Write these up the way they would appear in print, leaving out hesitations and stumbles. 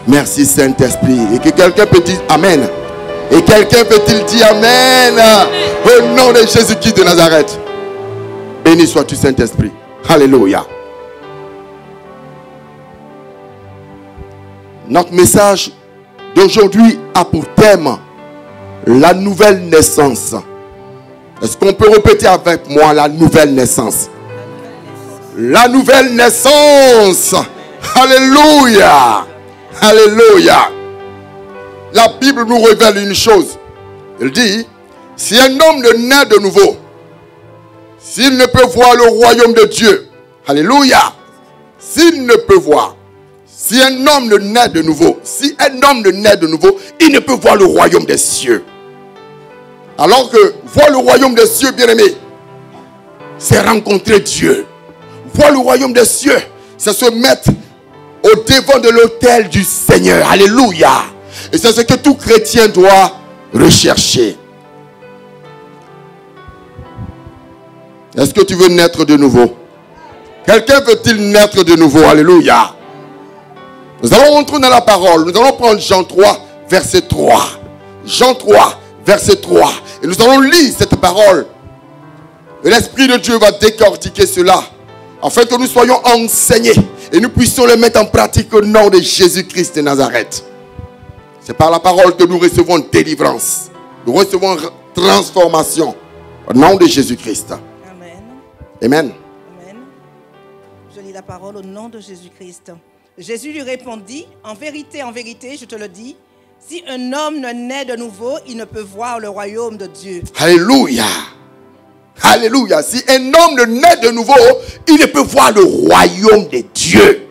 Merci Saint-Esprit. Et que quelqu'un peut dire Amen. Et quelqu'un peut-il dire Amen. Au nom de Jésus-Christ de Nazareth. Béni sois-tu Saint-Esprit. Alléluia. Notre message d'aujourd'hui a pour thème la nouvelle naissance. Est-ce qu'on peut répéter avec moi la nouvelle naissance? La nouvelle naissance. Alléluia. Alléluia. La Bible nous révèle une chose. Elle dit, si un homme ne naît de nouveau, s'il ne peut voir le royaume de Dieu, alléluia, s'il ne peut voir, si un homme ne naît de nouveau, si un homme ne naît de nouveau, il ne peut voir le royaume des cieux. Alors que voir le royaume des cieux, bien-aimé, c'est rencontrer Dieu. Voir le royaume des cieux, c'est se mettre au devant de l'autel du Seigneur. Alléluia. Et c'est ce que tout chrétien doit rechercher. Est-ce que tu veux naître de nouveau? Quelqu'un veut-il naître de nouveau? Alléluia. Nous allons rentrer dans la parole. Nous allons prendre Jean 3, verset 3. Jean 3, verset 3. Et nous allons lire cette parole. Et l'Esprit de Dieu va décortiquer cela, afin que nous soyons enseignés et nous puissions le mettre en pratique au nom de Jésus-Christ de Nazareth. C'est par la parole que nous recevons délivrance. Nous recevons transformation au nom de Jésus-Christ. Amen. Amen. Amen. Je lis la parole au nom de Jésus-Christ. Jésus lui répondit, en vérité, je te le dis, si un homme ne naît de nouveau, il ne peut voir le royaume de Dieu. Alléluia. Alléluia. Si un homme ne naît de nouveau, il ne peut voir le royaume de Dieu.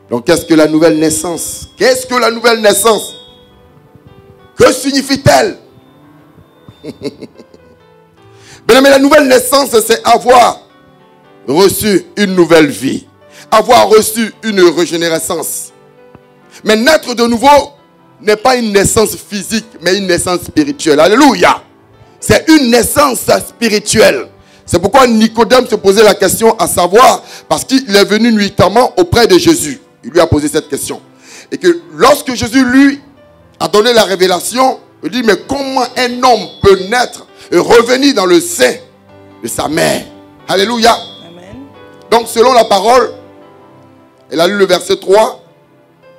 Donc, qu'est-ce que la nouvelle naissance? Qu'est-ce que la nouvelle naissance? Que signifie-t-elle? Bien, mais la nouvelle naissance, c'est avoir reçu une nouvelle vie. Avoir reçu une régénérescence. Mais naître de nouveau n'est pas une naissance physique, mais une naissance spirituelle. Alléluia. C'est une naissance spirituelle. C'est pourquoi Nicodème se posait la question à savoir, parce qu'il est venu nuitamment auprès de Jésus. Il lui a posé cette question. Et que lorsque Jésus lui a donné la révélation, il dit, mais comment un homme peut naître et revenir dans le sein de sa mère? Alléluia. Amen. Donc selon la parole, elle a lu le verset 3,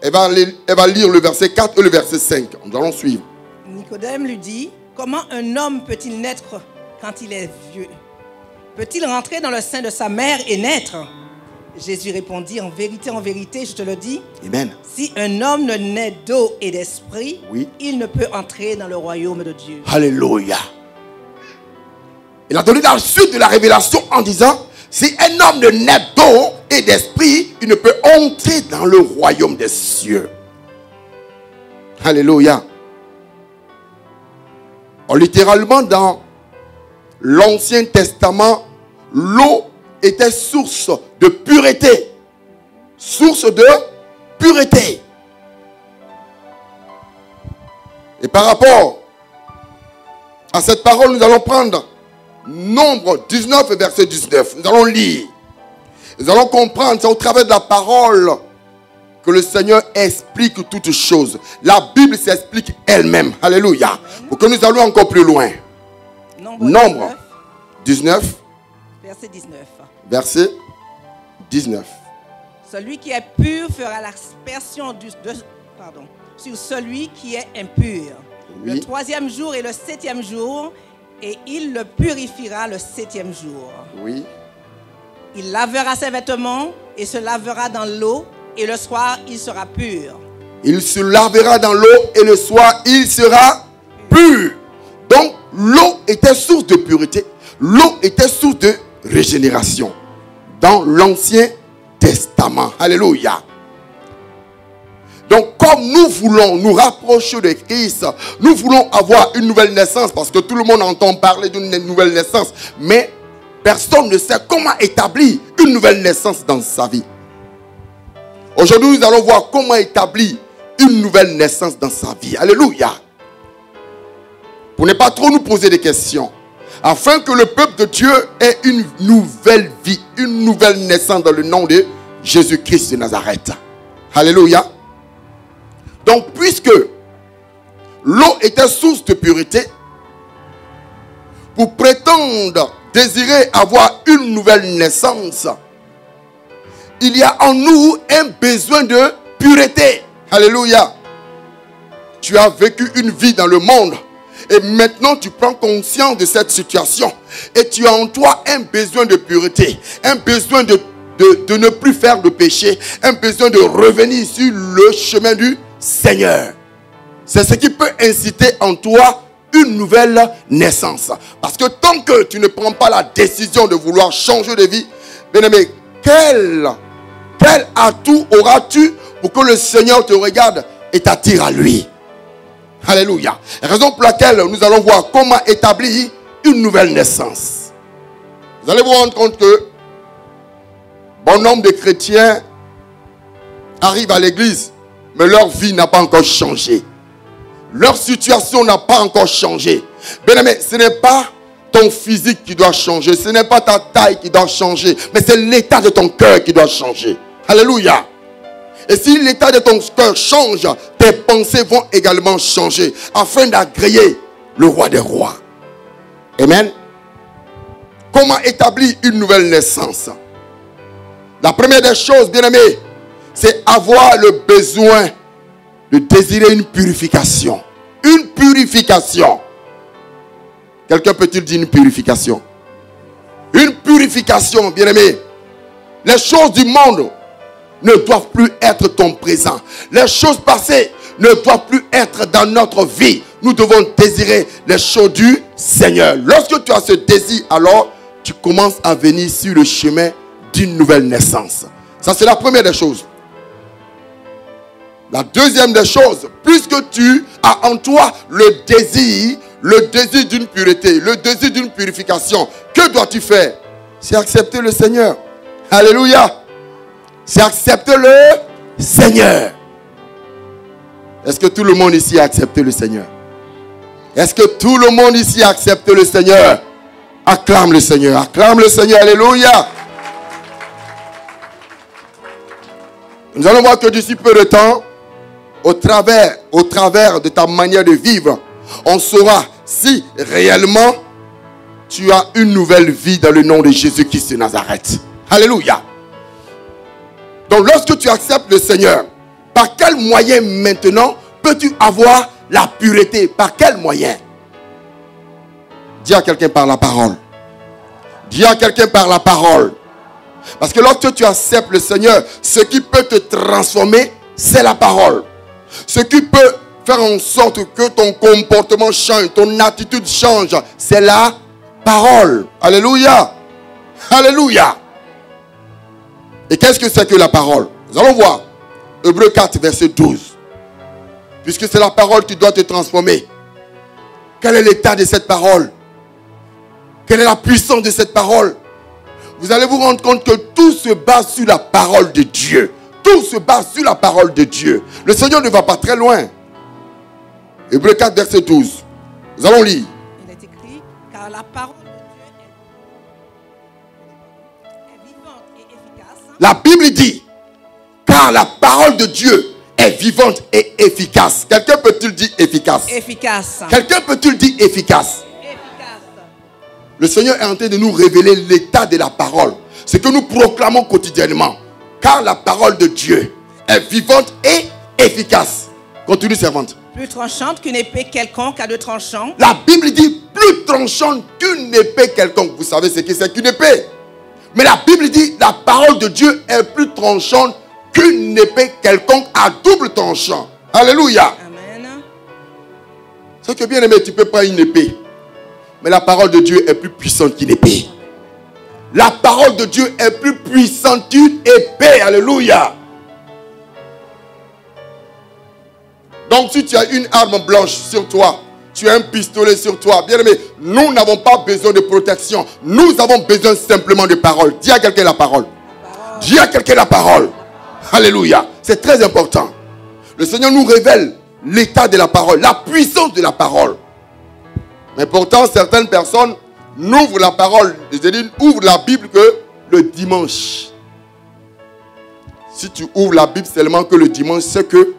elle va lire le verset 4 et le verset 5. Nous allons suivre. Nicodème lui dit, comment un homme peut-il naître quand il est vieux? Peut-il rentrer dans le sein de sa mère et naître? Jésus répondit, en vérité, je te le dis. Amen. Si un homme ne naît d'eau et d'esprit, oui, il ne peut entrer dans le royaume de Dieu. Alléluia. Il a donné la suite de la révélation en disant, si un homme ne naît d'eau et d'esprit, il ne peut entrer dans le royaume des cieux. Alléluia. Alors, littéralement, dans l'Ancien Testament, l'eau était source de pureté. Source de pureté. Et par rapport à cette parole, nous allons prendre Nombre 19, verset 19. Nous allons lire. Nous allons comprendre, c'est au travers de la parole que le Seigneur explique toutes choses. La Bible s'explique elle-même. Alléluia. Pour que nous allions encore plus loin. Nombre 19. Verset 19. Verset 19. Celui qui est pur fera l'aspersion sur celui qui est impur. Oui. Le 3e jour et le 7e jour, et il le purifiera le 7e jour. Oui. Il lavera ses vêtements et se lavera dans l'eau, et le soir il sera pur. Il se lavera dans l'eau et le soir il sera pur. Donc l'eau était source de pureté. L'eau était source de régénération. Dans l'Ancien Testament. Alléluia. Donc comme nous voulons nous rapprocher de Christ, nous voulons avoir une nouvelle naissance, parce que tout le monde entend parler d'une nouvelle naissance, mais personne ne sait comment établir une nouvelle naissance dans sa vie. Aujourd'hui, nous allons voir comment établir une nouvelle naissance dans sa vie. Alléluia. Pour ne pas trop nous poser des questions, afin que le peuple de Dieu ait une nouvelle vie, une nouvelle naissance dans le nom de Jésus-Christ de Nazareth. Alléluia. Donc, puisque l'eau était source de pureté, pour prétendre désirer avoir une nouvelle naissance, il y a en nous un besoin de pureté. Alléluia. Tu as vécu une vie dans le monde et maintenant tu prends conscience de cette situation et tu as en toi un besoin de pureté, un besoin de ne plus faire de péché, un besoin de revenir sur le chemin du Seigneur. C'est ce qui peut inciter en toi une nouvelle naissance. Parce que tant que tu ne prends pas la décision de vouloir changer de vie, bien-aimé, quel atout auras-tu pour que le Seigneur te regarde et t'attire à lui? Alléluia. Raison pour laquelle nous allons voir comment établir une nouvelle naissance. Vous allez vous rendre compte que bon nombre de chrétiens arrivent à l'église, mais leur vie n'a pas encore changé. Leur situation n'a pas encore changé. Bien-aimé, ce n'est pas ton physique qui doit changer. Ce n'est pas ta taille qui doit changer. Mais c'est l'état de ton cœur qui doit changer. Alléluia. Et si l'état de ton cœur change, tes pensées vont également changer. Afin d'agréer le roi des rois. Amen. Comment établir une nouvelle naissance? La première des choses, bien-aimé, c'est avoir le besoin de désirer une purification. Une purification. Quelqu'un peut-il dire une purification? Une purification, bien-aimé. Les choses du monde ne doivent plus être ton présent. Les choses passées ne doivent plus être dans notre vie. Nous devons désirer les choses du Seigneur. Lorsque tu as ce désir, alors tu commences à venir sur le chemin d'une nouvelle naissance. Ça, c'est la première des choses. La deuxième des choses, puisque tu as en toi le désir d'une pureté, le désir d'une purification, que dois-tu faire? C'est accepter le Seigneur. Alléluia. C'est accepter le Seigneur. Est-ce que tout le monde ici a accepté le Seigneur? Est-ce que tout le monde ici a accepté le Seigneur? Acclame le Seigneur. Acclame le Seigneur. Alléluia. Nous allons voir que d'ici peu de temps, au travers de ta manière de vivre, on saura si réellement tu as une nouvelle vie dans le nom de Jésus-Christ de Nazareth. Alléluia. Donc lorsque tu acceptes le Seigneur, par quel moyen maintenant peux-tu avoir la pureté? Par quel moyen? Dis à quelqu'un par la parole. Dis à quelqu'un par la parole. Parce que lorsque tu acceptes le Seigneur, ce qui peut te transformer, c'est la parole. Ce qui peut faire en sorte que ton comportement change, ton attitude change, c'est la parole. Alléluia. Alléluia. Et qu'est-ce que c'est que la parole? Nous allons voir. Hébreux 4, verset 12. Puisque c'est la parole qui doit te transformer. Quel est l'état de cette parole? Quelle est la puissance de cette parole? Vous allez vous rendre compte que tout se base sur la parole de Dieu. Tout se base sur la parole de Dieu. Le Seigneur ne va pas très loin. Hébreux 4, verset 12. Nous allons lire. Il est écrit, car la parole de Dieu est vivante et efficace. La Bible dit, car la parole de Dieu est vivante et efficace. Quelqu'un peut-il dire efficace? Efficace. Quelqu'un peut-il dire efficace? Le Seigneur est en train de nous révéler l'état de la parole. Ce que nous proclamons quotidiennement. Car la parole de Dieu est vivante et efficace. Continue, servante. Plus tranchante qu'une épée quelconque à deux tranchants. La Bible dit plus tranchante qu'une épée quelconque. Vous savez ce que c'est qu'une épée? Mais la Bible dit la parole de Dieu est plus tranchante qu'une épée quelconque à double tranchant. Alléluia. Amen. C'est que bien aimé, tu peux prendre une épée. Mais la parole de Dieu est plus puissante qu'une épée. La parole de Dieu est plus puissante qu'une épée. Alléluia. Donc si tu as une arme blanche sur toi, tu as un pistolet sur toi, bien aimé, nous n'avons pas besoin de protection. Nous avons besoin simplement de parole. Dis à quelqu'un la parole. Dis à quelqu'un la parole. Alléluia. C'est très important. Le Seigneur nous révèle l'état de la parole, la puissance de la parole. Mais pourtant, certaines personnes n'ouvrent la parole, ouvrent la Bible que le dimanche. Si tu ouvres la Bible seulement que le dimanche, c'est que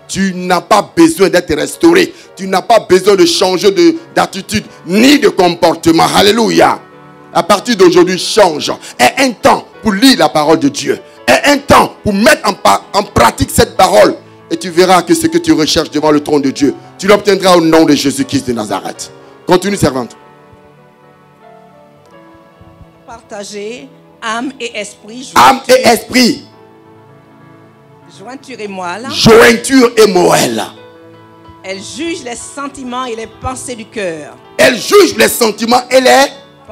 tu n'as pas besoin d'être restauré. Tu n'as pas besoin de changer d'attitude ni de comportement. Alléluia. À partir d'aujourd'hui, change. Aie un temps pour lire la parole de Dieu. Aie un temps pour mettre en pratique cette parole. Et tu verras que ce que tu recherches devant le trône de Dieu, tu l'obtiendras au nom de Jésus-Christ de Nazareth. Continue, servante. Partager âme et esprit. Âme et esprit. Jointure et moelle. Jointure et moelle. Elle juge les sentiments et les pensées du cœur. Elle juge les sentiments et les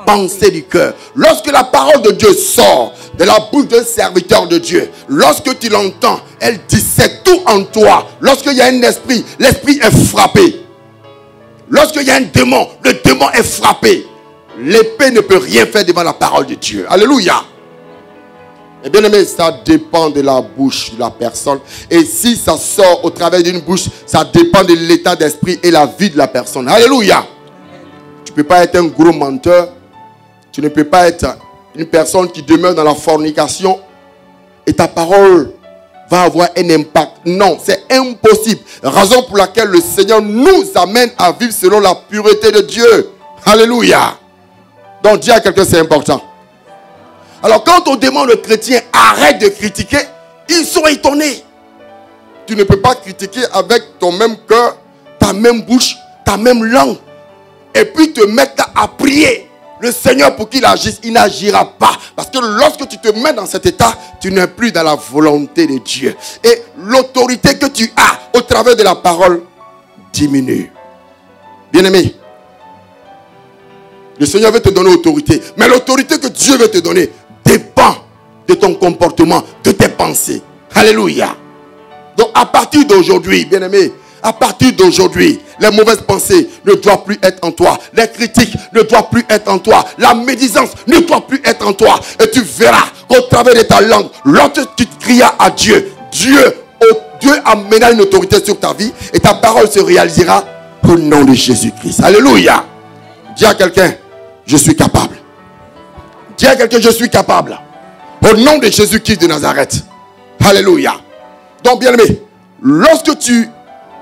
pensées du cœur. Lorsque la parole de Dieu sort de la bouche d'un serviteur de Dieu, lorsque tu l'entends, elle dissèque tout en toi. Lorsqu'il y a un esprit, l'esprit est frappé. Lorsqu'il y a un démon, le démon est frappé. L'épée ne peut rien faire devant la parole de Dieu. Alléluia. Et bien aimé, ça dépend de la bouche de la personne. Et si ça sort au travers d'une bouche, ça dépend de l'état d'esprit et la vie de la personne. Alléluia. Tu ne peux pas être un gros menteur. Tu ne peux pas être une personne qui demeure dans la fornication. Et ta parole va avoir un impact. Non, c'est impossible. Raison pour laquelle le Seigneur nous amène à vivre selon la pureté de Dieu. Alléluia. Donc dis à quelqu'un, c'est important. Alors quand on demande aux chrétiens, arrête de critiquer, ils sont étonnés. Tu ne peux pas critiquer avec ton même cœur, ta même bouche, ta même langue. Et puis te mettre à prier le Seigneur pour qu'il agisse. Il n'agira pas. Parce que lorsque tu te mets dans cet état, tu n'es plus dans la volonté de Dieu. Et l'autorité que tu as au travers de la parole diminue. Bien-aimé, le Seigneur veut te donner autorité. Mais l'autorité que Dieu veut te donner dépend de ton comportement, de tes pensées. Alléluia. Donc à partir d'aujourd'hui, bien-aimé, à partir d'aujourd'hui, les mauvaises pensées ne doivent plus être en toi. Les critiques ne doivent plus être en toi. La médisance ne doit plus être en toi. Et tu verras qu'au travers de ta langue, lorsque tu crias à Dieu, Dieu amènera une autorité sur ta vie et ta parole se réalisera au nom de Jésus-Christ. Alléluia. Dis à quelqu'un, je suis capable. Dis à quelqu'un, je suis capable. Au nom de Jésus-Christ de Nazareth. Alléluia. Donc bien aimé, lorsque tu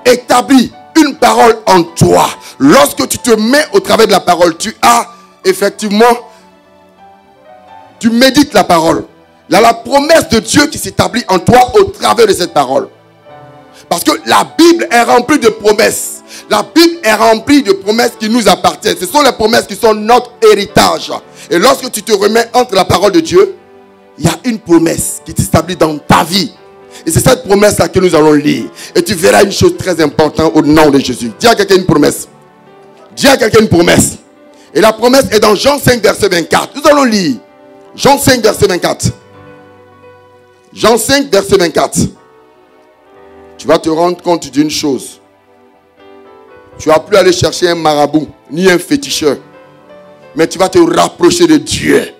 établis une parole en toi, lorsque tu te mets au travers de la parole, tu as effectivement, tu médites la parole. Il y a la promesse de Dieu qui s'établit en toi au travers de cette parole. Parce que la Bible est remplie de promesses. La Bible est remplie de promesses qui nous appartiennent. Ce sont les promesses qui sont notre héritage. Et lorsque tu te remets entre la parole de Dieu, il y a une promesse qui s'établit dans ta vie. Et c'est cette promesse-là que nous allons lire. Et tu verras une chose très importante au nom de Jésus. Dis à quelqu'un une promesse. Dis à quelqu'un une promesse. Et la promesse est dans Jean 5, verset 24. Nous allons lire. Jean 5, verset 24. Jean 5, verset 24. Tu vas te rendre compte d'une chose. Tu vas plus aller chercher un marabout, ni un féticheur. Mais tu vas te rapprocher de Dieu.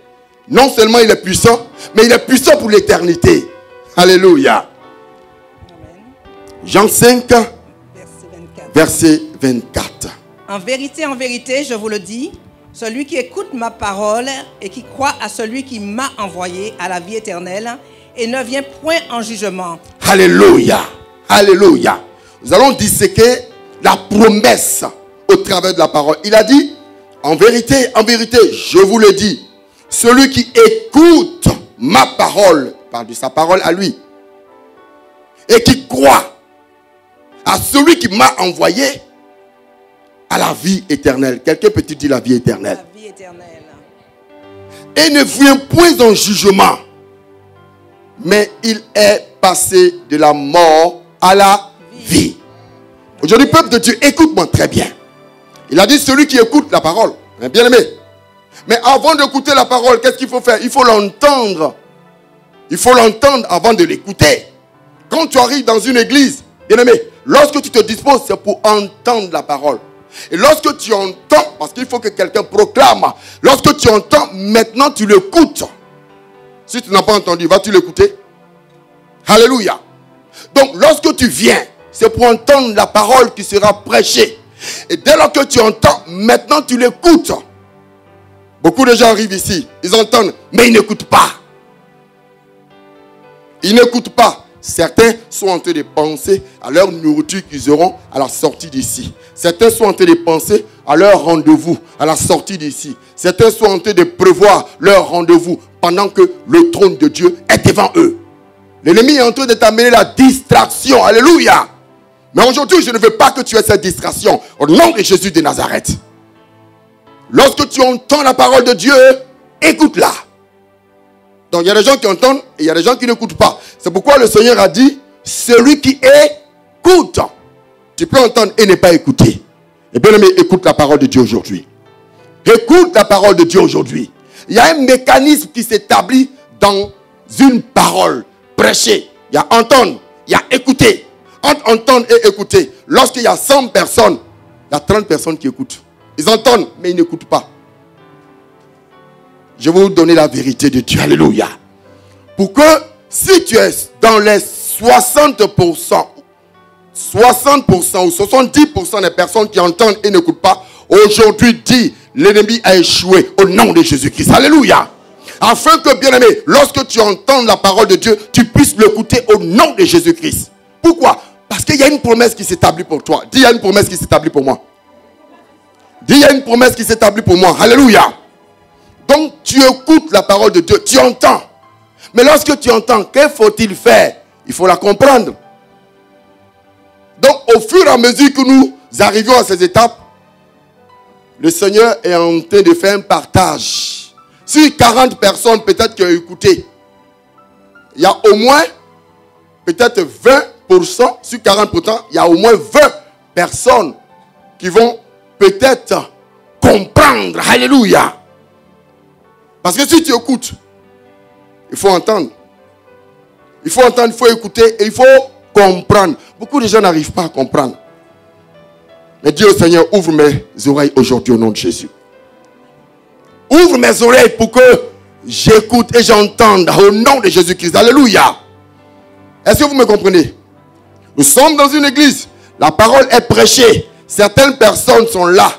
Non seulement il est puissant, mais il est puissant pour l'éternité. Alléluia. Amen. Jean 5, verset 24. En vérité, je vous le dis, celui qui écoute ma parole et qui croit à celui qui m'a envoyé à la vie éternelle et ne vient point en jugement. Alléluia. Alléluia. Nous allons disséquer la promesse au travers de la parole. Il a dit, en vérité, je vous le dis, celui qui écoute ma parole, parle de sa parole à lui, et qui croit à celui qui m'a envoyé à la vie éternelle. Quelqu'un peut-il dire la vie éternelle? La vie éternelle. Et ne vient point en jugement, mais il est passé de la mort à la vie. Aujourd'hui, peuple de Dieu, écoute-moi très bien. Il a dit celui qui écoute la parole. Bien aimé. Mais avant d'écouter la parole, qu'est-ce qu'il faut faire? Il faut l'entendre. Il faut l'entendre avant de l'écouter. Quand tu arrives dans une église, bien aimé, lorsque tu te disposes, c'est pour entendre la parole. Et lorsque tu entends, parce qu'il faut que quelqu'un proclame, lorsque tu entends, maintenant tu l'écoutes. Si tu n'as pas entendu, vas-tu l'écouter? Alléluia. Donc lorsque tu viens, c'est pour entendre la parole qui sera prêchée. Et dès lors que tu entends, maintenant tu l'écoutes. Beaucoup de gens arrivent ici, ils entendent, mais ils n'écoutent pas. Ils n'écoutent pas. Certains sont en train de penser à leur nourriture qu'ils auront à la sortie d'ici. Certains sont en train de penser à leur rendez-vous à la sortie d'ici. Certains sont en train de prévoir leur rendez-vous pendant que le trône de Dieu est devant eux. L'ennemi est en train de t'amener la distraction. Alléluia. Mais aujourd'hui, je ne veux pas que tu aies cette distraction. Au nom de Jésus de Nazareth. Lorsque tu entends la parole de Dieu, écoute-la. Donc il y a des gens qui entendent et il y a des gens qui n'écoutent pas. C'est pourquoi le Seigneur a dit, celui qui écoute. Tu peux entendre et ne pas écouter. Et bien aimé, écoute la parole de Dieu aujourd'hui. Écoute la parole de Dieu aujourd'hui. Il y a un mécanisme qui s'établit dans une parole prêchée. Il y a entendre, il y a écouter. Entre entendre et écouter, lorsqu'il y a 100 personnes, il y a 30 personnes qui écoutent. Ils entendent, mais ils n'écoutent pas. Je vais vous donner la vérité de Dieu. Alléluia. Pour que si tu es dans les 60% ou 70% des personnes qui entendent et n'écoutent pas, aujourd'hui dit, l'ennemi a échoué au nom de Jésus-Christ. Alléluia. Afin que, bien aimé, lorsque tu entends la parole de Dieu, tu puisses l'écouter au nom de Jésus-Christ. Pourquoi? Parce qu'il y a une promesse qui s'établit pour toi. Dis, il y a une promesse qui s'établit pour moi. Dis, il y a une promesse qui s'établit pour moi. Alléluia. Donc, tu écoutes la parole de Dieu. Tu entends. Mais lorsque tu entends, que faut-il faire? Il faut la comprendre. Donc, au fur et à mesure que nous arrivons à ces étapes, le Seigneur est en train de faire un partage. Sur 40 personnes peut-être qui ont écouté, il y a au moins peut-être 20%, sur 40%, il y a au moins 20 personnes qui vont peut-être comprendre. Alléluia. Parce que si tu écoutes, il faut entendre. Il faut entendre, il faut écouter et il faut comprendre. Beaucoup de gens n'arrivent pas à comprendre. Mais dis au Seigneur, ouvre mes oreilles aujourd'hui au nom de Jésus. Ouvre mes oreilles pour que j'écoute et j'entende au nom de Jésus-Christ. Alléluia. Est-ce que vous me comprenez? Nous sommes dans une église. La parole est prêchée. Certaines personnes sont là.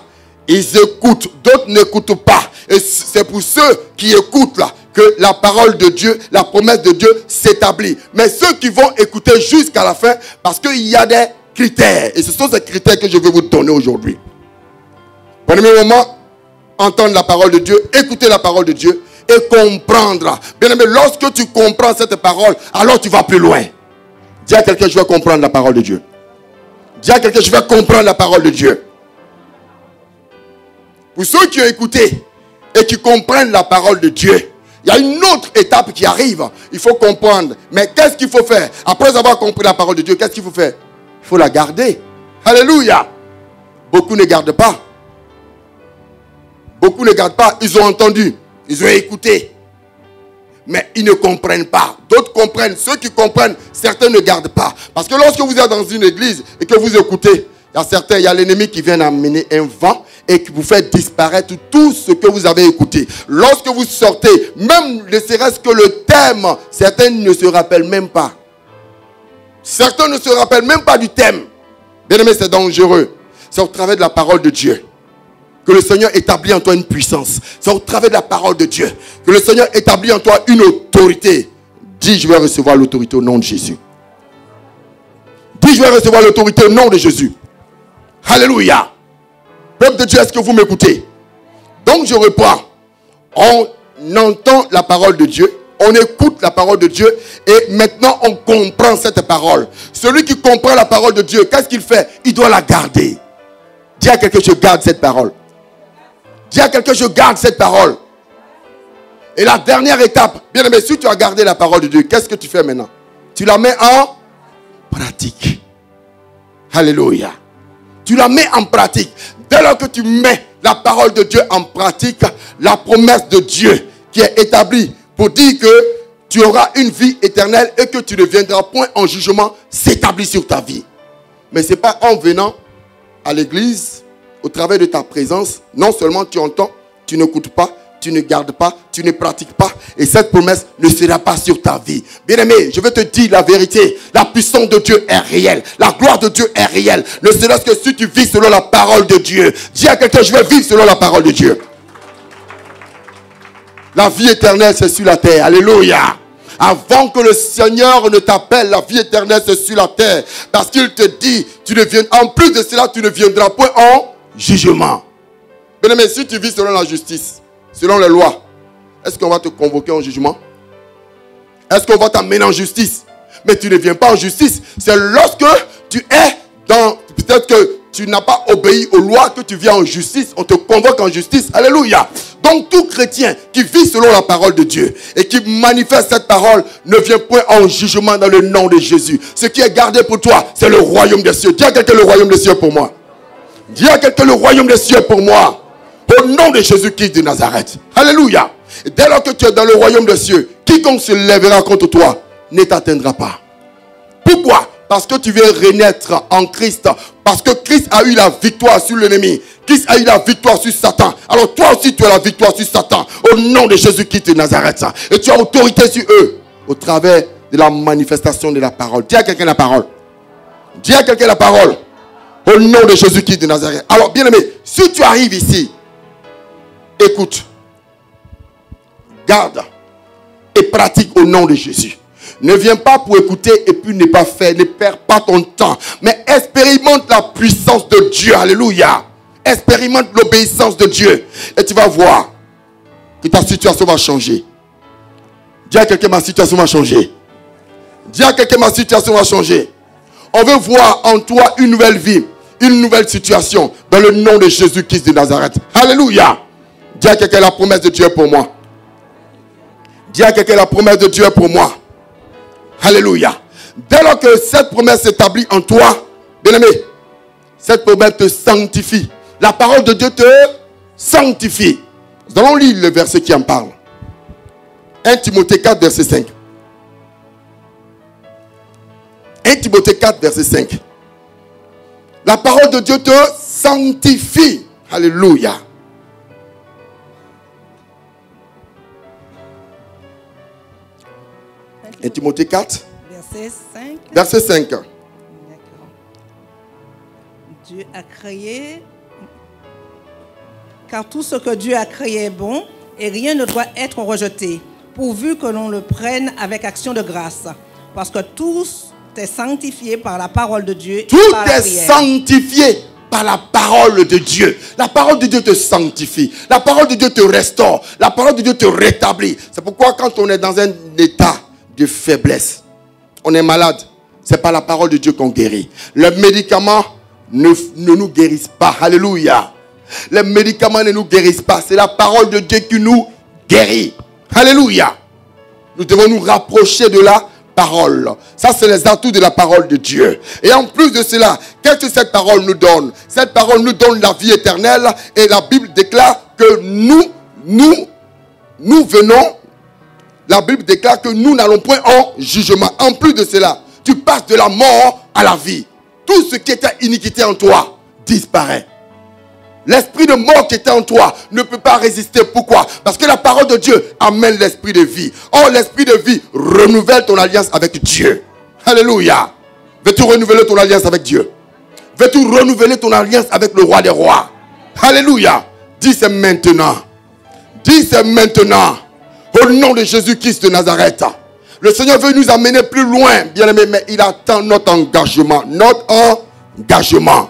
Ils écoutent. D'autres n'écoutent pas. Et c'est pour ceux qui écoutent là que la parole de Dieu, la promesse de Dieu s'établit. Mais ceux qui vont écouter jusqu'à la fin, parce qu'il y a des critères. Et ce sont ces critères que je vais vous donner aujourd'hui. Premier moment, entendre la parole de Dieu, écouter la parole de Dieu et comprendre. Bien aimé, lorsque tu comprends cette parole, alors tu vas plus loin. Dis à quelqu'un, je vais comprendre la parole de Dieu. Dis à quelqu'un, je vais comprendre la parole de Dieu. Pour ceux qui ont écouté et qui comprennent la parole de Dieu, il y a une autre étape qui arrive. Il faut comprendre. Mais qu'est-ce qu'il faut faire? Après avoir compris la parole de Dieu, qu'est-ce qu'il faut faire? Il faut la garder. Alléluia. Beaucoup ne gardent pas. Beaucoup ne gardent pas. Ils ont entendu. Ils ont écouté. Mais ils ne comprennent pas. D'autres comprennent. Ceux qui comprennent, certains ne gardent pas. Parce que lorsque vous êtes dans une église et que vous écoutez, il y a l'ennemi qui vient amener un vent et qui vous fait disparaître tout ce que vous avez écouté. Lorsque vous sortez, même ne serait-ce que le thème, certains ne se rappellent même pas. Certains ne se rappellent même pas du thème. Bien aimé, c'est dangereux. C'est au travers de la parole de Dieu que le Seigneur établit en toi une puissance. C'est au travers de la parole de Dieu que le Seigneur établit en toi une autorité. Dis, je vais recevoir l'autorité au nom de Jésus. Dis, je vais recevoir l'autorité au nom de Jésus. Alléluia. Peuple de Dieu, est-ce que vous m'écoutez? Donc je reprends. On entend la parole de Dieu. On écoute la parole de Dieu. Et maintenant on comprend cette parole. Celui qui comprend la parole de Dieu, qu'est-ce qu'il fait? Il doit la garder. Dis à quelqu'un, je garde cette parole. Dis à quelqu'un, je garde cette parole. Et la dernière étape, bien aimé, si tu as gardé la parole de Dieu, qu'est-ce que tu fais maintenant? Tu la mets en pratique. Alléluia. Tu la mets en pratique. Dès lors que tu mets la parole de Dieu en pratique, la promesse de Dieu qui est établie pour dire que tu auras une vie éternelle et que tu ne viendras point en jugement s'établit sur ta vie. Mais ce n'est pas en venant à l'église, au travers de ta présence, non seulement tu entends, tu n'écoutes pas, tu ne gardes pas, tu ne pratiques pas, et cette promesse ne sera pas sur ta vie. Bien-aimé, je vais te dire la vérité. La puissance de Dieu est réelle. La gloire de Dieu est réelle. Ne serait-ce que si tu vis selon la parole de Dieu. Dis à quelqu'un, je vais vivre selon la parole de Dieu. La vie éternelle, c'est sur la terre. Alléluia. Avant que le Seigneur ne t'appelle, la vie éternelle c'est sur la terre. Parce qu'il te dit, en plus de cela, tu ne viendras point en jugement. Bien-aimé, si tu vis selon la justice, selon les lois, est-ce qu'on va te convoquer en jugement? Est-ce qu'on va t'amener en justice? Mais tu ne viens pas en justice. C'est lorsque tu es dans... Peut-être que tu n'as pas obéi aux lois que tu viens en justice. On te convoque en justice. Alléluia. Donc tout chrétien qui vit selon la parole de Dieu et qui manifeste cette parole ne vient point en jugement dans le nom de Jésus. Ce qui est gardé pour toi, c'est le royaume des cieux. Dis à quelqu'un le royaume des cieux pour moi. Dis à quelqu'un le royaume des cieux pour moi. Au nom de Jésus-Christ de Nazareth. Alléluia. Et dès lors que tu es dans le royaume des cieux, quiconque se lèvera contre toi ne t'atteindra pas. Pourquoi? Parce que tu viens renaître en Christ. Parce que Christ a eu la victoire sur l'ennemi. Christ a eu la victoire sur Satan. Alors toi aussi tu as la victoire sur Satan. Au nom de Jésus-Christ de Nazareth. Et tu as autorité sur eux. Au travers de la manifestation de la parole. Dis à quelqu'un la parole. Dis à quelqu'un la parole. Au nom de Jésus-Christ de Nazareth. Alors bien aimé, si tu arrives ici, écoute. Garde. Et pratique au nom de Jésus. Ne viens pas pour écouter et puis ne pas faire. Ne perds pas ton temps. Mais expérimente la puissance de Dieu. Alléluia. Expérimente l'obéissance de Dieu. Et tu vas voir que ta situation va changer. Dis à quelqu'un, ma situation va changer. Dis à quelqu'un, ma situation va changer. On veut voir en toi une nouvelle vie. Une nouvelle situation. Dans le nom de Jésus-Christ de Nazareth. Alléluia. Dis à quelqu'un, la promesse de Dieu est pour moi. Dis à quelqu'un, la promesse de Dieu est pour moi. Alléluia. Dès lors que cette promesse s'établit en toi, bien-aimé, cette promesse te sanctifie. La parole de Dieu te sanctifie. Nous allons lire le verset qui en parle. 1 Timothée 4, verset 5. 1 Timothée 4, verset 5. La parole de Dieu te sanctifie. Alléluia. 1 Timothée 4, verset 5. Verset 5. D'accord. Dieu a créé, car tout ce que Dieu a créé est bon, et rien ne doit être rejeté, pourvu que l'on le prenne avec action de grâce, parce que tout est sanctifié par la parole de Dieu. Tout est sanctifié par la parole de Dieu. La parole de Dieu te sanctifie. La parole de Dieu te restaure. La parole de Dieu te rétablit. C'est pourquoi quand on est dans un état de faiblesse, on est malade, c'est par la parole de Dieu qu'on guérit. Les médicaments ne nous guérissent pas. Alléluia. Les médicaments ne nous guérissent pas. C'est la parole de Dieu qui nous guérit. Alléluia. Nous devons nous rapprocher de la parole. Ça, c'est les atouts de la parole de Dieu. Et en plus de cela, qu'est-ce que cette parole nous donne? Cette parole nous donne la vie éternelle. Et la Bible déclare que nous venons. La Bible déclare que nous n'allons point en jugement. En plus de cela, tu passes de la mort à la vie. Tout ce qui était iniquité en toi disparaît. L'esprit de mort qui était en toi ne peut pas résister. Pourquoi? Parce que la parole de Dieu amène l'esprit de vie. Or, l'esprit de vie renouvelle ton alliance avec Dieu. Alléluia. Veux-tu renouveler ton alliance avec Dieu? Veux-tu renouveler ton alliance avec le roi des rois? Alléluia. Dis c'est maintenant. Dis c'est maintenant. Au nom de Jésus-Christ de Nazareth. Le Seigneur veut nous amener plus loin, bien aimé, mais il attend notre engagement. Notre engagement.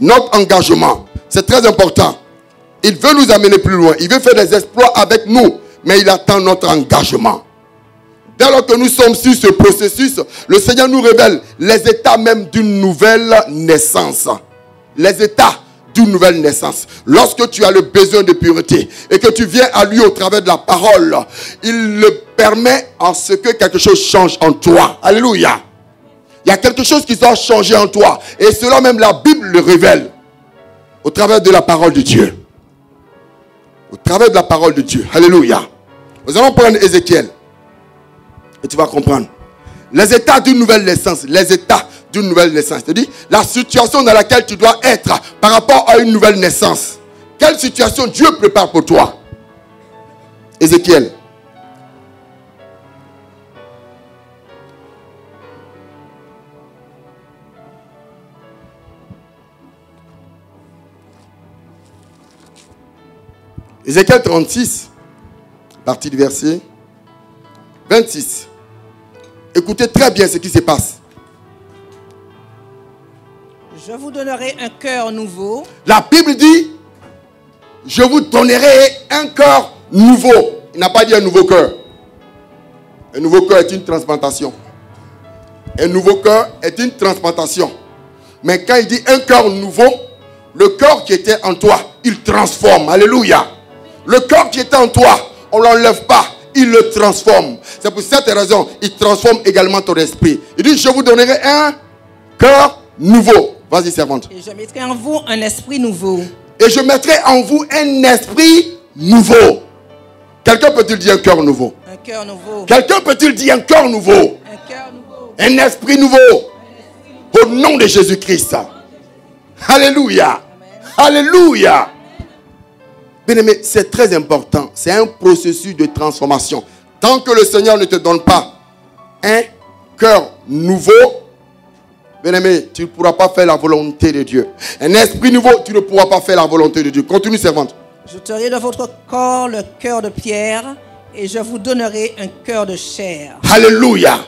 Notre engagement. C'est très important. Il veut nous amener plus loin. Il veut faire des exploits avec nous, mais il attend notre engagement. Dès lors que nous sommes sur ce processus, le Seigneur nous révèle les états même d'une nouvelle naissance. Les états d'une nouvelle naissance. Lorsque tu as le besoin de pureté et que tu viens à lui au travers de la parole, il le permet en ce que quelque chose change en toi. Alléluia. Il y a quelque chose qui doit changer en toi. Et cela même la Bible le révèle. Au travers de la parole de Dieu. Au travers de la parole de Dieu. Alléluia. Nous allons prendre Ézéchiel. Et tu vas comprendre. Les états d'une nouvelle naissance. Les états d'une nouvelle naissance. C'est-à-dire la situation dans laquelle tu dois être par rapport à une nouvelle naissance. Quelle situation Dieu prépare pour toi? Ézéchiel. Ézéchiel 36, partie du verset 26. Écoutez très bien ce qui se passe. Je vous donnerai un cœur nouveau. La Bible dit, je vous donnerai un cœur nouveau. Il n'a pas dit un nouveau cœur. Un nouveau cœur est une transplantation. Un nouveau cœur est une transplantation. Mais quand il dit un cœur nouveau, le cœur qui était en toi, il transforme. Alléluia. Le cœur qui était en toi, on ne l'enlève pas, il le transforme. C'est pour cette raison, il transforme également ton esprit. Il dit, je vous donnerai un cœur nouveau. Vas-y, servante. Et je mettrai en vous un esprit nouveau. Et je mettrai en vous un esprit nouveau. Quelqu'un peut-il dire un cœur nouveau? Un cœur nouveau. Quelqu'un peut-il dire un cœur nouveau? Un cœur nouveau. Un esprit nouveau. Au nom de Jésus-Christ. Alléluia. Alléluia. Bien-aimé, c'est très important. C'est un processus de transformation. Tant que le Seigneur ne te donne pas un cœur nouveau, bien-aimé, tu ne pourras pas faire la volonté de Dieu. Un esprit nouveau, tu ne pourras pas faire la volonté de Dieu. Continue, servante. J'ôterai de votre corps le cœur de pierre et je vous donnerai un cœur de chair. Alléluia.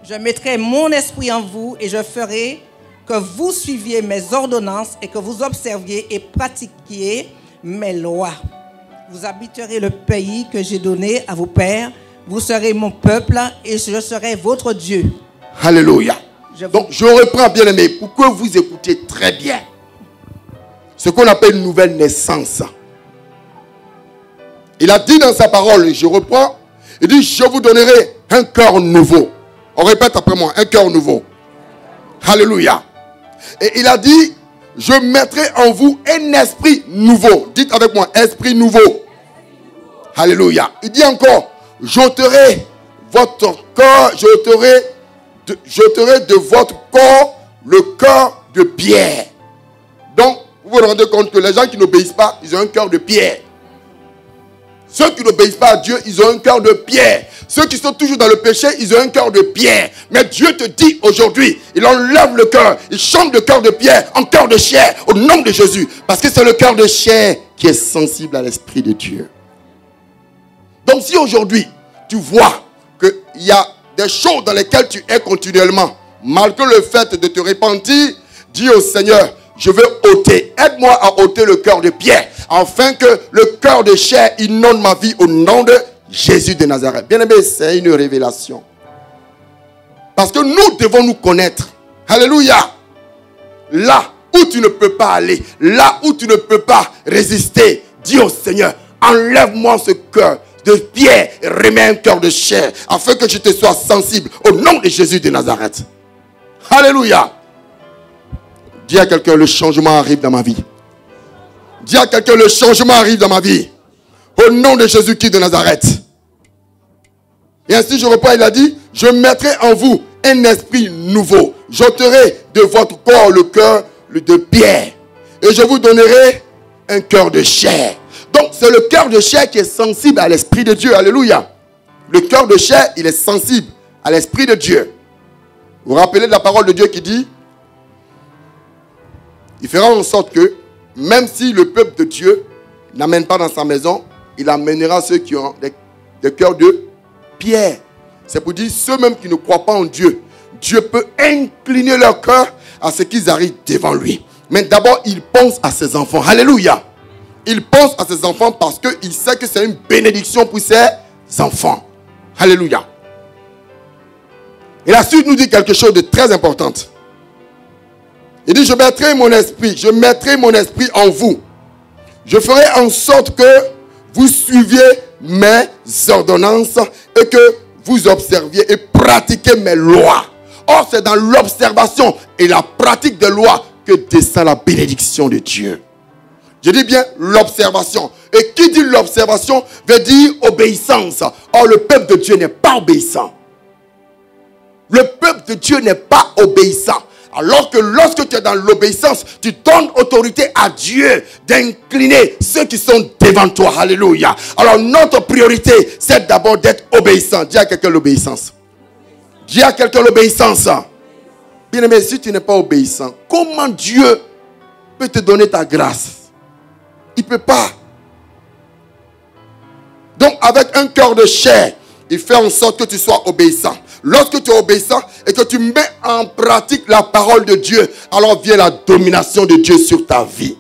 Je mettrai mon esprit en vous et je ferai que vous suiviez mes ordonnances et que vous observiez et pratiquiez mes lois. Vous habiterez le pays que j'ai donné à vos pères. Vous serez mon peuple et je serai votre Dieu. Alléluia. Donc, je reprends, bien aimé, pour que vous écoutez très bien. Ce qu'on appelle une nouvelle naissance. Il a dit dans sa parole, je reprends, il dit, je vous donnerai un cœur nouveau. On répète après moi, un cœur nouveau. Alléluia. Et il a dit, je mettrai en vous un esprit nouveau. Dites avec moi, esprit nouveau. Alléluia. Il dit encore, j'ôterai votre corps, j'ôterai de votre corps le cœur de pierre. Donc, vous vous rendez compte que les gens qui n'obéissent pas, ils ont un cœur de pierre. Ceux qui n'obéissent pas à Dieu, ils ont un cœur de pierre. Ceux qui sont toujours dans le péché, ils ont un cœur de pierre. Mais Dieu te dit aujourd'hui, il enlève le cœur. Il change de cœur de pierre en cœur de chair au nom de Jésus. Parce que c'est le cœur de chair qui est sensible à l'Esprit de Dieu. Donc si aujourd'hui, tu vois qu'il y a des choses dans lesquelles tu es continuellement, malgré le fait de te repentir, dis au Seigneur, je veux ôter, aide-moi à ôter le cœur de pierre, afin que le cœur de chair inonde ma vie au nom de Jésus de Nazareth. Bien aimé, c'est une révélation. Parce que nous devons nous connaître. Alléluia. Là où tu ne peux pas aller, là où tu ne peux pas résister, dis au Seigneur, enlève-moi ce cœur de pierre et remets un cœur de chair, afin que je te sois sensible au nom de Jésus de Nazareth. Alléluia. Dis à quelqu'un, le changement arrive dans ma vie. Dis à quelqu'un, le changement arrive dans ma vie. Au nom de Jésus-Christ de Nazareth. Et ainsi je reprends, il a dit, je mettrai en vous un esprit nouveau. J'ôterai de votre corps le cœur de pierre. Et je vous donnerai un cœur de chair. Donc c'est le cœur de chair qui est sensible à l'Esprit de Dieu. Alléluia. Le cœur de chair, il est sensible à l'Esprit de Dieu. Vous vous rappelez de la parole de Dieu qui dit, il fera en sorte que, même si le peuple de Dieu n'amène pas dans sa maison, il amènera ceux qui ont des cœurs de pierre. C'est pour dire, ceux même qui ne croient pas en Dieu, Dieu peut incliner leur cœur à ce qu'ils arrivent devant lui. Mais d'abord, il pense à ses enfants. Alléluia. Il pense à ses enfants parce qu'il sait que c'est une bénédiction pour ses enfants. Alléluia. Et la suite nous dit quelque chose de très important. Il dit, je mettrai mon esprit en vous. Je ferai en sorte que vous suiviez mes ordonnances et que vous observiez et pratiquiez mes lois. Or, c'est dans l'observation et la pratique des lois que descend la bénédiction de Dieu. Je dis bien l'observation. Et qui dit l'observation veut dire obéissance. Or, le peuple de Dieu n'est pas obéissant. Le peuple de Dieu n'est pas obéissant. Alors que lorsque tu es dans l'obéissance, tu donnes autorité à Dieu d'incliner ceux qui sont devant toi. Alléluia. Alors notre priorité, c'est d'abord d'être obéissant. Dis à quelqu'un l'obéissance. Dis à quelqu'un l'obéissance. Bien aimé, si tu n'es pas obéissant, comment Dieu peut te donner ta grâce? Il ne peut pas. Donc avec un cœur de chair, il fait en sorte que tu sois obéissant. Lorsque tu es obéissant et que tu mets en pratique la parole de Dieu, alors vient la domination de Dieu sur ta vie.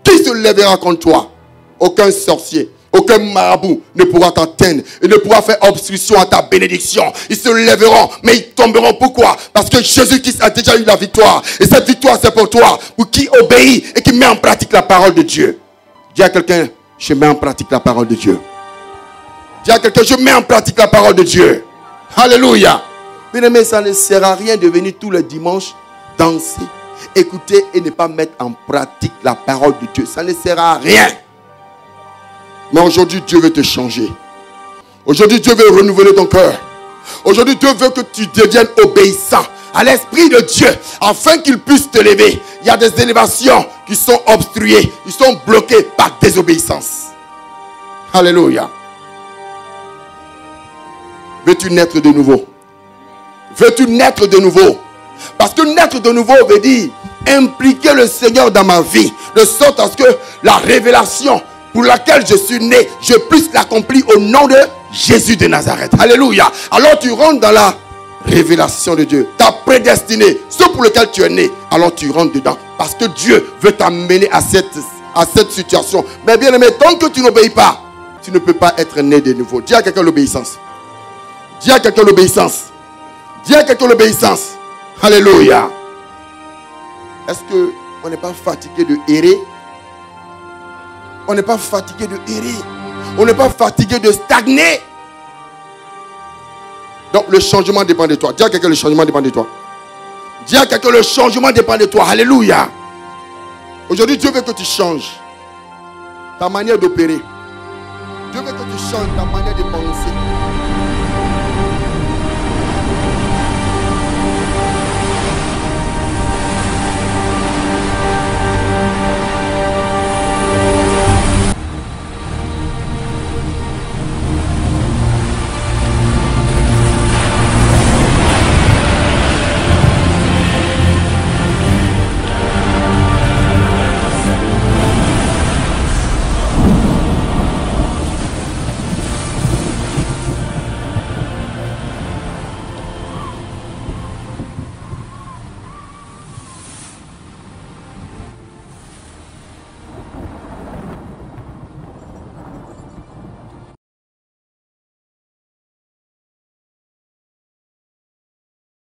Qui se lèvera contre toi? Aucun sorcier, aucun marabout ne pourra t'atteindre et ne pourra faire obstruction à ta bénédiction. Ils se lèveront, mais ils tomberont. Pourquoi? Parce que Jésus-Christ a déjà eu la victoire. Et cette victoire, c'est pour toi, pour qui obéit et qui met en pratique la parole de Dieu. Dis à quelqu'un, je mets en pratique la parole de Dieu. Dis à quelqu'un, je mets en pratique la parole de Dieu. Alléluia. Bien-aimé, ça ne sert à rien de venir tous les dimanches danser, écouter et ne pas mettre en pratique la parole de Dieu. Ça ne sert à rien. Mais aujourd'hui, Dieu veut te changer. Aujourd'hui, Dieu veut renouveler ton cœur. Aujourd'hui, Dieu veut que tu deviennes obéissant à l'Esprit de Dieu afin qu'il puisse te lever. Il y a des élévations qui sont obstruées, qui sont bloquées par désobéissance. Alléluia. Veux-tu naître de nouveau? Veux-tu naître de nouveau? Parce que naître de nouveau veut dire impliquer le Seigneur dans ma vie, de sorte à ce que la révélation pour laquelle je suis né, je puisse l'accomplir au nom de Jésus de Nazareth. Alléluia. Alors tu rentres dans la révélation de Dieu. Ta prédestinée, ce pour lequel tu es né, alors tu rentres dedans. Parce que Dieu veut t'amener à cette situation. Mais bien aimé, tant que tu n'obéis pas, tu ne peux pas être né de nouveau. Dis à quelqu'un l'obéissance. Dis à quelqu'un l'obéissance. Dis à quelqu'un l'obéissance. Alléluia. Est-ce qu'on n'est pas fatigué de errer? On n'est pas fatigué de errer. On n'est pas fatigué de stagner. Donc le changement dépend de toi. Dis à quelqu'un, le changement dépend de toi. Dis à quelqu'un, le changement dépend de toi. Alléluia. Aujourd'hui, Dieu veut que tu changes ta manière d'opérer. Dieu veut que tu changes ta manière de penser.